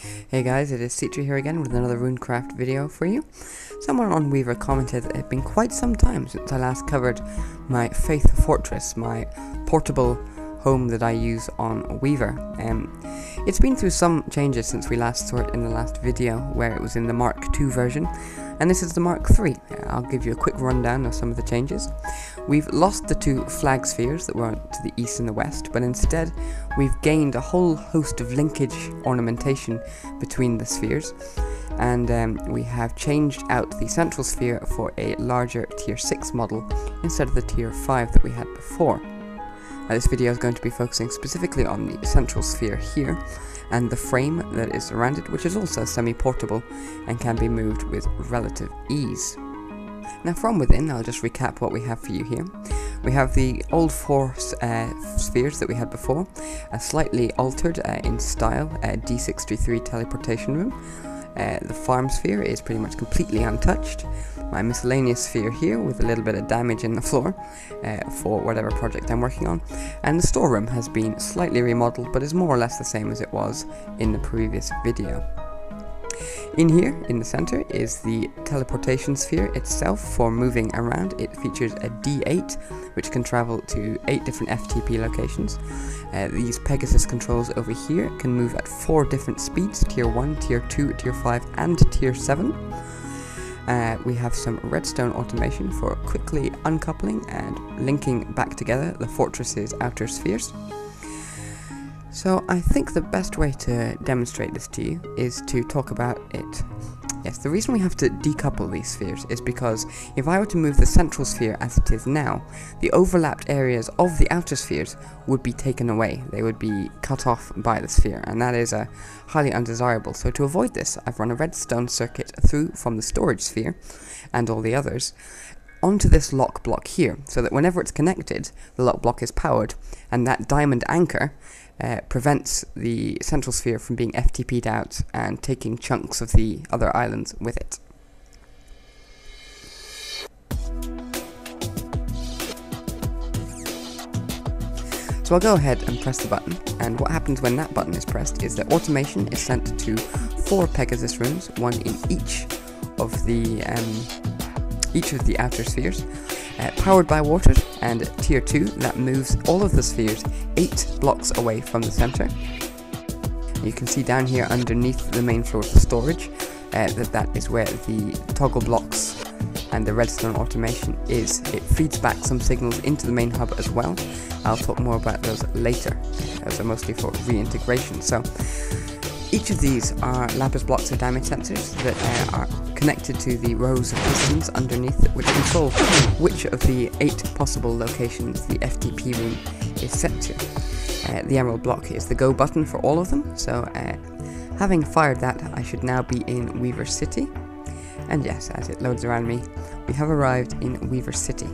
Hey guys, it is Citra here again with another Runecraft video for you. Someone on Weaver commented that it had been quite some time since I last covered my Faith Fortress, my portable home that I use on Weaver. It's been through some changes since we last saw it in the last video, where it was in the Mark II version, and this is the Mark III. I'll give you a quick rundown of some of the changes. We've lost the two flag spheres that were to the east and the west, but instead we've gained a whole host of linkage ornamentation between the spheres, and we have changed out the central sphere for a larger tier 6 model instead of the tier 5 that we had before. This video is going to be focusing specifically on the central sphere here, and the frame that is around it, which is also semi-portable and can be moved with relative ease. Now from within, I'll just recap what we have for you here. We have the old four spheres that we had before, a slightly altered in style D633 teleportation room. The farm sphere is pretty much completely untouched. My miscellaneous sphere here with a little bit of damage in the floor for whatever project I'm working on. And the storeroom has been slightly remodeled, but is more or less the same as it was in the previous video. In here, in the center, is the teleportation sphere itself for moving around. It features a D8, which can travel to 8 different FTP locations. These Pegasus controls over here can move at 4 different speeds, tier 1, tier 2, tier 5, and tier 7. We have some redstone automation for quickly uncoupling and linking back together the fortress's outer spheres. So I think the best way to demonstrate this to you is to talk about it. Yes, the reason we have to decouple these spheres is because if I were to move the central sphere as it is now, the overlapped areas of the outer spheres would be taken away. They would be cut off by the sphere, and that is highly undesirable. So to avoid this, I've run a redstone circuit through from the storage sphere and all the others onto this lock block here, so that whenever it's connected, the lock block is powered, and that diamond anchor prevents the central sphere from being FTP'd out and taking chunks of the other islands with it. So I'll go ahead and press the button, and what happens when that button is pressed is that automation is sent to 4 Pegasus rooms, one in each of the outer spheres, powered by water, and tier 2 that moves all of the spheres 8 blocks away from the center. You can see down here underneath the main floor of the storage that is where the toggle blocks and the redstone automation is. It feeds back some signals into the main hub as well. I'll talk more about those later. Those are mostly for reintegration. So each of these are lapis blocks of damage sensors that are connected to the rows of pistons underneath it, which control which of the 8 possible locations the FTP room is set to. The emerald block is the go button for all of them, so having fired that, I should now be in Weaver City. And yes, as it loads around me, we have arrived in Weaver City.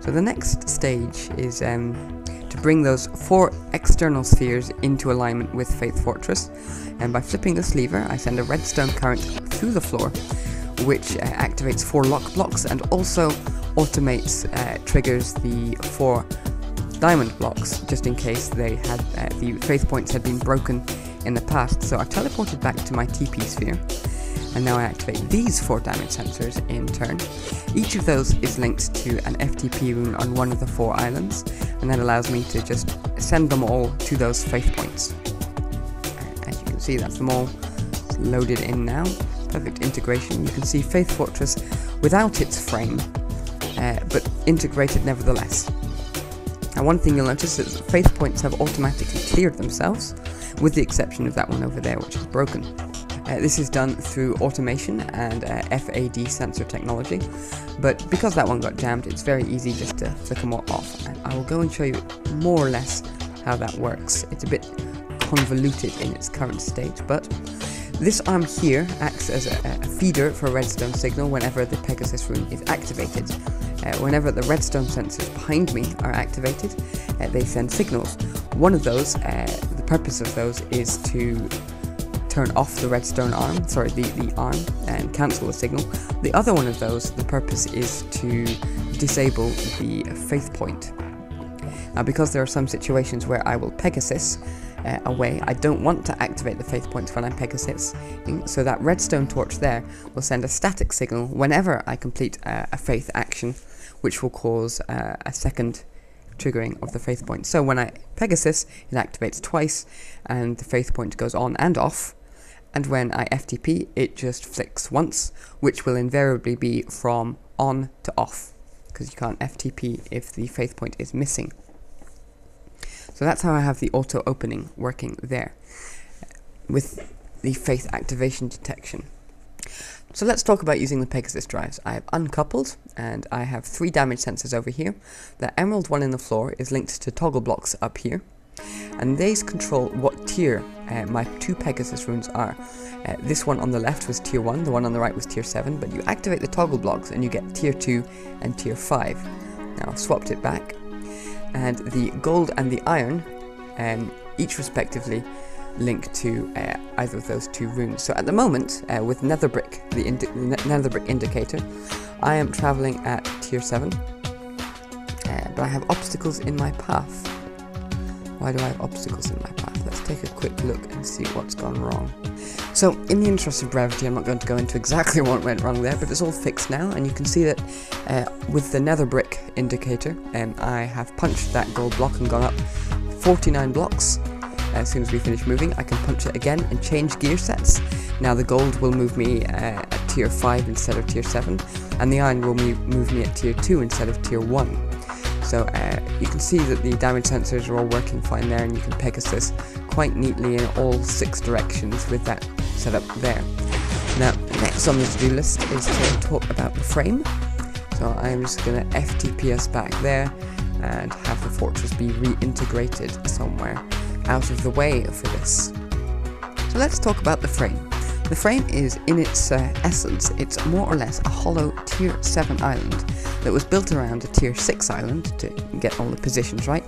So the next stage is to bring those 4 external spheres into alignment with Faith Fortress, and by flipping this lever I send a redstone current through the floor, which activates 4 lock blocks and also automates, triggers the 4 diamond blocks, just in case they had the Faith points had been broken in the past. So I've teleported back to my TP sphere, and now I activate these 4 damage sensors in turn. Each of those is linked to an FTP rune on one of the 4 islands, and that allows me to just send them all to those Faith points. As you can see, that's them all loaded in now. Perfect integration. You can see Faith Fortress without its frame, but integrated nevertheless. Now one thing you'll notice is that Faith points have automatically cleared themselves, with the exception of that one over there, which is broken. This is done through automation and FAD sensor technology, but because that one got jammed, it's very easy just to flick them all off, and I will go and show you more or less how that works. It's a bit convoluted in its current state, but this arm here acts as a feeder for a redstone signal whenever the Pegasus room is activated. Whenever the redstone sensors behind me are activated, they send signals. One of those, the purpose of those is to turn off the redstone arm, the arm, and cancel the signal. The other one of those, the purpose is to disable the Faith point. Now because there are some situations where I will Pegasus away. I don't want to activate the faith points when I'm Pegasising, so that redstone torch there will send a static signal whenever I complete a faith action, which will cause a second triggering of the faith point. So when I Pegasus, it activates twice, and the faith point goes on and off, and when I FTP, it just flicks once, which will invariably be from on to off, because you can't FTP if the faith point is missing. So that's how I have the auto opening working there with the faith activation detection. So let's talk about using the Pegasus drives. I have uncoupled, and I have 3 damage sensors over here. The emerald one in the floor is linked to toggle blocks up here, and these control what tier my 2 Pegasus runes are. This one on the left was tier 1, the one on the right was tier 7, but you activate the toggle blocks and you get tier 2 and tier 5. Now I've swapped it back, and the gold and the iron, each respectively link to either of those 2 runes. So at the moment, with nether brick, the nether brick indicator, I am travelling at tier 7, but I have obstacles in my path. Why do I have obstacles in my path? Let's take a quick look and see what's gone wrong. So, in the interest of brevity, I'm not going to go into exactly what went wrong there, but it's all fixed now, and you can see that with the nether brick indicator, I have punched that gold block and gone up 49 blocks. As soon as we finish moving, I can punch it again and change gear sets. Now the gold will move me at tier 5 instead of tier 7, and the iron will move me at tier 2 instead of tier 1. So you can see that the damage sensors are all working fine there, and you can Pegasus quite neatly in all 6 directions with that setup there. Now, next on the to-do list is to talk about the frame. So I'm just going to FTP us back there and have the fortress be reintegrated somewhere out of the way for this. So let's talk about the frame. The frame is, in its essence, it's more or less a hollow tier 7 island that was built around a tier 6 island to get all the positions right,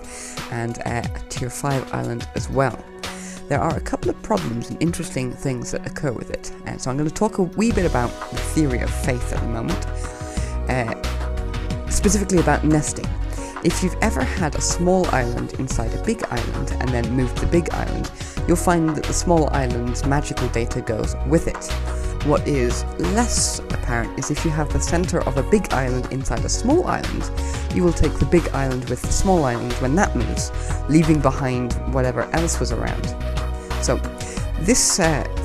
and a tier 5 island as well. There are a couple of problems and interesting things that occur with it, so I'm going to talk a wee bit about the theory of faith at the moment, specifically about nesting. If you've ever had a small island inside a big island and then moved the big island, you'll find that the small island's magical data goes with it. What is less apparent is if you have the center of a big island inside a small island, you will take the big island with the small island when that moves, leaving behind whatever else was around. So, this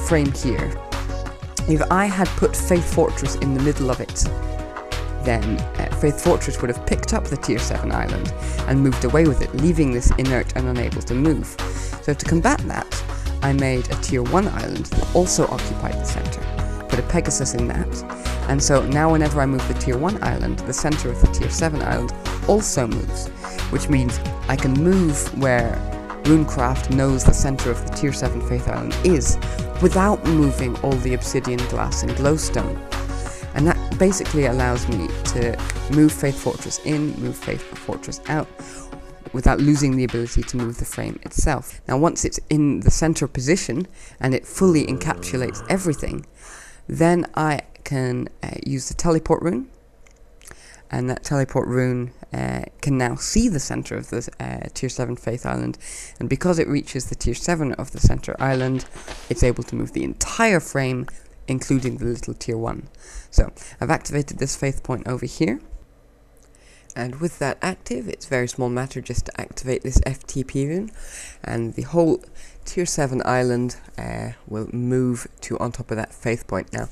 frame here, if I had put Faith Fortress in the middle of it, then Faith Fortress would have picked up the tier 7 island and moved away with it, leaving this inert and unable to move. So to combat that, I made a tier 1 island that also occupied the center, put a Pegasus in that, and so now whenever I move the tier 1 island, the center of the tier 7 island also moves, which means I can move where Runecraft knows the center of the tier 7 Faith Island is, without moving all the obsidian, glass and glowstone. And that basically allows me to move Faith Fortress in, move Faith Fortress out, without losing the ability to move the frame itself. Now once it's in the center position, and it fully encapsulates everything, then I can use the teleport rune, and that teleport rune can now see the center of the tier 7 Faith Island, and because it reaches the tier 7 of the center island, it's able to move the entire frame, including the little tier 1. So, I've activated this faith point over here, and with that active, it's a very small matter just to activate this FTP rune, and the whole tier 7 island will move to on top of that faith point. Now,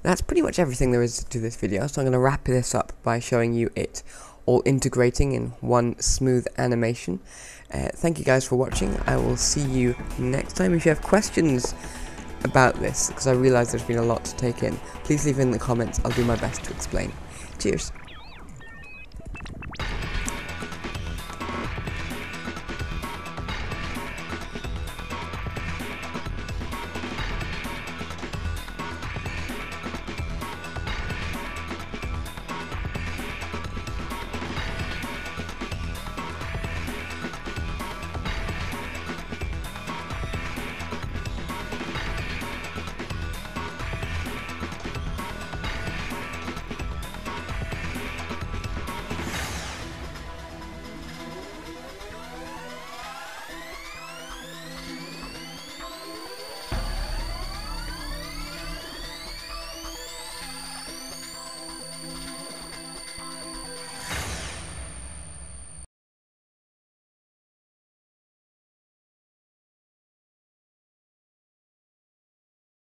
that's pretty much everything there is to this video, so I'm going to wrap this up by showing you it all integrating in one smooth animation. Thank you guys for watching. I will see you next time. If you have questions about this, because I realise there's been a lot to take in, please leave in the comments. I'll do my best to explain. Cheers.